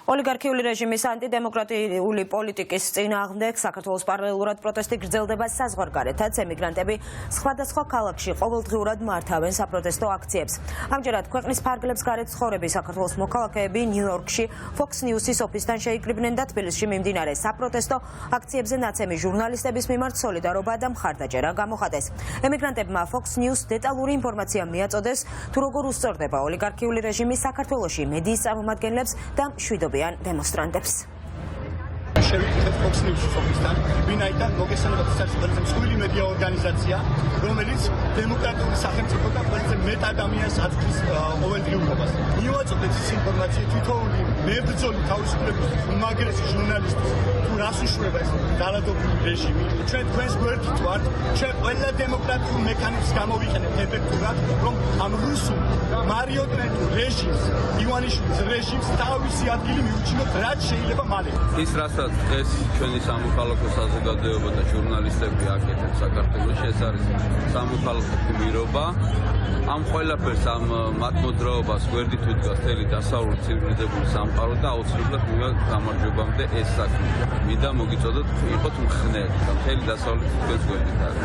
ოლიგარქიული რეჟიმის ანტიდემოკრატიული პოლიტიკის წინააღმდეგ საქართველოს პარალელურად პროტესტი გრძელდება საზღვარგარეთაც. ემიგრანტები სხვადასხვა ქალაქში ყოველდღიურად მართავენ საპროტესტო აქციებს. ამჯერად ქვეყნის ფარგლებს გარეთ ცხოვრები საქართველოს მოქალაქეები ნიუ-იორკში Fox News-ის ოფისთან შეიკრიბნენ და თბილისში მიმდინარე საპროტესტო აქციებზე ნაცემი ჟურნალისტების მიმართ სოლიდარობა და მხარდაჭერა გამოხატეს. ემიგრანტებმა Fox News დეტალური ინფორმაცია მიაწოდეს, თუ როგორ უსწორდება ოლიგარქიული რეჟიმი საქართველოში მედიის წარმომადგენლებს და მშვიდობიან დემონსტრანტებს. შევიკითხეთ Fox News-ის ოფისთან, ვინაიდან მოგესალმებით საერთაშორისო მსხვილი მედია ორგანიზაცია, რომელიც დემოკრატიული სახელმწიფო და ყველაზე მეტ ადამიანს აწვდის ყოველდღიურობას. მივაწოდეთ ის ინფორმაცია თითოეული მებრძოლი თავისუფლების უმაგრესი ჟურნალისტის თუ რას უშვება ეს დალადობრივი რეჟიმი. ჩვენ თქვენს გვერდით ვართ, ჩვენ ყველა დემოკრატიულ მექანიზმს გამოვიყენებთ ეფექტურად, რომ ამ რუსულ მარიონეტულ რეჟიმს, ივანიშვილის რეჟიმს თავისი ადგილი მიუჩინოთ, რაც შეიძლება მალე. ის რასაც დღეს ჩვენი სამოქალაქო საზოგადოება და ჟურნალისტები აკეთებს საქართველოში, ეს არის სამოქალაქო გმირობა. ამ ყველაფერს ამ მათმოძრაობას გვერდით უდგას მთელი დასავლური ცივილიზებული სამყარო და აუცილებლად მივაგ გამარჯვებამდე ეს საქმე. მინდა მოგიწოდოთ იყოთ მხნე და მთელი დასავლეთი თქვენს გვერდით არის.